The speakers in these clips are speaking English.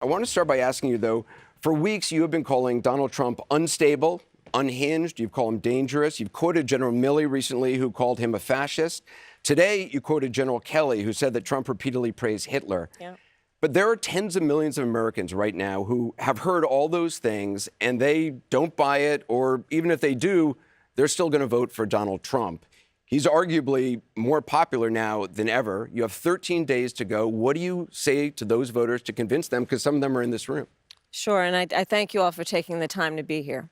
I want to start by asking you, though, for weeks you have been calling Donald Trump unstable, unhinged. You've called him dangerous. You've quoted General Milley recently, who called him a fascist. Today, you quoted General Kelly, who said that Trump repeatedly praised Hitler. Yeah. But there are tens of millions of Americans right now who have heard all those things, and they don't buy it, or even if they do, they're still going to vote for Donald Trump. He's arguably more popular now than ever. You have 13 days to go. What do you say to those voters to convince them? Because some of them are in this room. Sure, and I thank you all for taking the time to be here.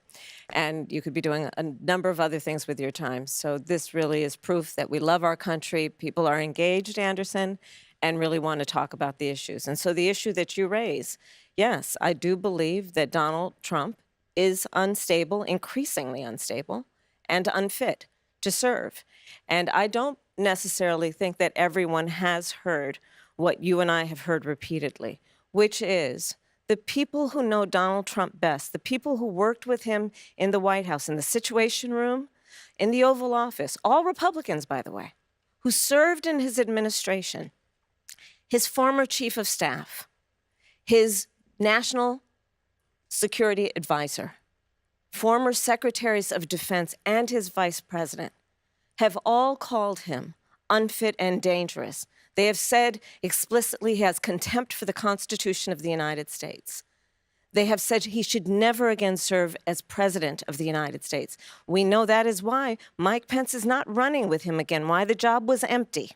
And you could be doing a number of other things with your time. So this really is proof that we love our country. People are engaged, Anderson, and really want to talk about the issues. And so the issue that you raise, yes, I do believe that Donald Trump is unstable, increasingly unstable, and unfit to serve. And I don't necessarily think that everyone has heard what you and I have heard repeatedly, which is the people who know Donald Trump best, the people who worked with him in the White House, in the Situation Room, in the Oval Office, all Republicans, by the way, who served in his administration, his former chief of staff, his national security advisor, former secretaries of defense, and his vice president have all called him unfit and dangerous. They have said explicitly he has contempt for the Constitution of the United States. They have said he should never again serve as president of the United States. We know that is why Mike Pence is not running with him again, why the job was empty.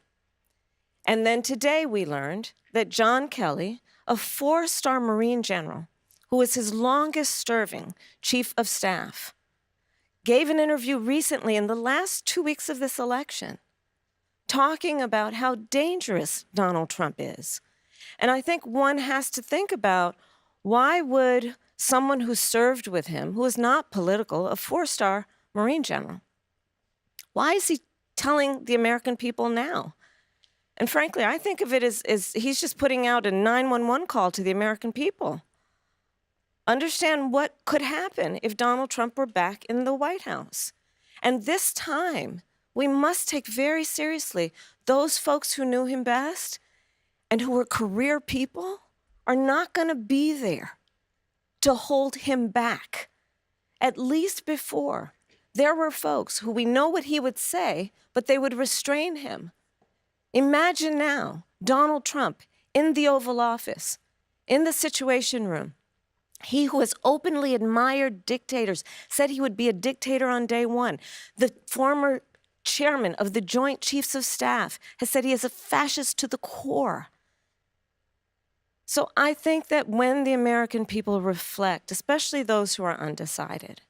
And then today we learned that John Kelly, a four-star Marine general, who was his longest-serving chief of staff, gave an interview recently in the last 2 weeks of this election talking about how dangerous Donald Trump is. And I think one has to think about, why would someone who served with him, who is not political, a four-star Marine general, why is he telling the American people now? And frankly, I think of it as he's just putting out a 911 call to the American people. Understand what could happen if Donald Trump were back in the White House. And this time, we must take very seriously those folks who knew him best and who were career people are not going to be there to hold him back. At least before, there were folks who we know what he would say, but they would restrain him. Imagine now Donald Trump in the Oval Office, in the Situation Room. He who has openly admired dictators, said he would be a dictator on day one. The former chairman of the Joint Chiefs of Staff has said he is a fascist to the core. So I think that when the American people reflect, especially those who are undecided,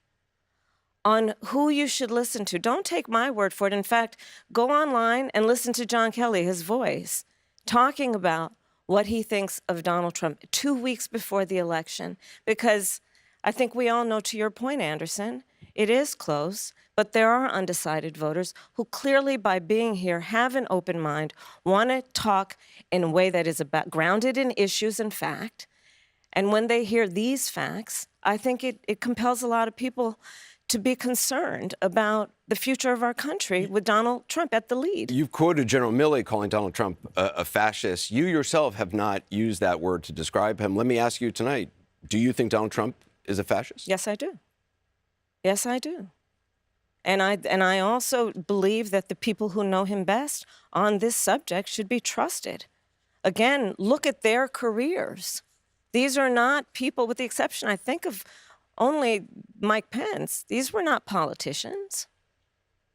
on who you should listen to, don't take my word for it. In fact, go online and listen to John Kelly, his voice, talking about what he thinks of Donald Trump 2 weeks before the election. Because I think we all know, to your point, Anderson, it is close, but there are undecided voters who clearly, by being here, have an open mind, want to talk in a way that is grounded in issues and fact. And when they hear these facts, I think it compels a lot of people to be concerned about the future of our country with Donald Trump at the lead. You've quoted General Milley calling Donald Trump a fascist. You yourself have not used that word to describe him. Let me ask you tonight, do you think Donald Trump is a fascist? Yes, I do. Yes, I do. And I also believe that the people who know him best on this subject should be trusted. Again, look at their careers. These are not people, with the exception, I think, of only Mike Pence. These were not politicians.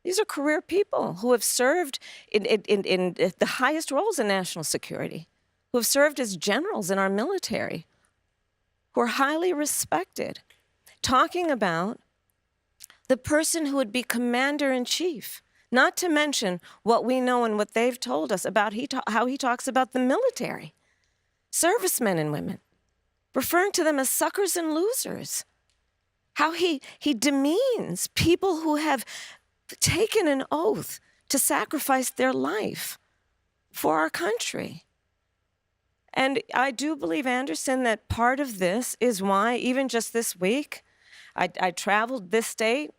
These are career people who have served in the highest roles in national security, who have served as generals in our military, who are highly respected. Talking about the person who would be commander-in-chief, not to mention what we know and what they've told us about how he talks about the military, servicemen and women, referring to them as suckers and losers, how he demeans people who have taken an oath to sacrifice their life for our country. And I do believe, Anderson, that part of this is why, even just this week, I traveled this state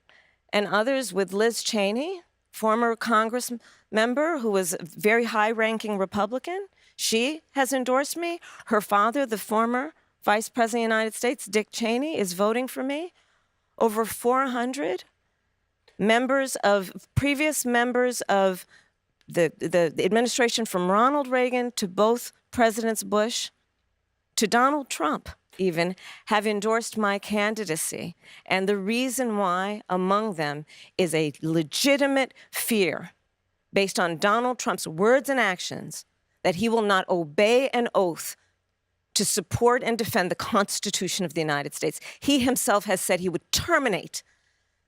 and others with Liz Cheney, former Congress member who was a very high-ranking Republican. She has endorsed me. Her father, the former Vice President of the United States, Dick Cheney, is voting for me. Over 400 previous members of the administration, from Ronald Reagan to both Presidents Bush to Donald Trump even, have endorsed my candidacy. And the reason why among them is a legitimate fear based on Donald Trump's words and actions that he will not obey an oath to support and defend the Constitution of the United States. He himself has said he would terminate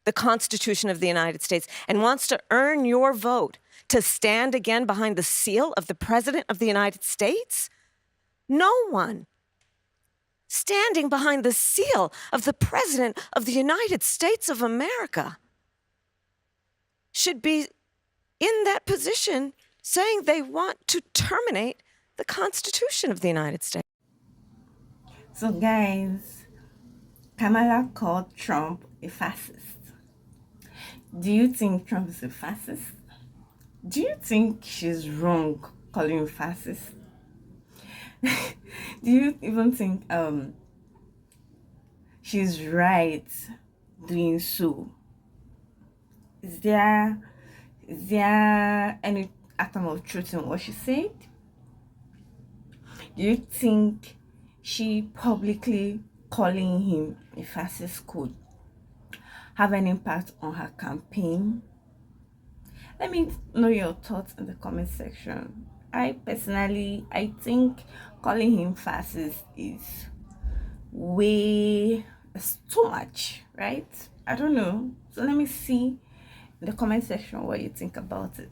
the Constitution of the United States and wants to earn your vote to stand again behind the seal of the President of the United States? No one standing behind the seal of the President of the United States of America should be in that position saying they want to terminate the Constitution of the United States. So guys, Kamala called Trump a fascist. Do you think Trump is a fascist? Do you think she's wrong calling him fascist? Do you even think she's right doing so? Is there any atom of truth in what she said? Do you think she publicly calling him a fascist could have an impact on her campaign? Let me know your thoughts in the comment section. I think calling him fascist is too much, right? I don't know. So let me see in the comment section what you think about it.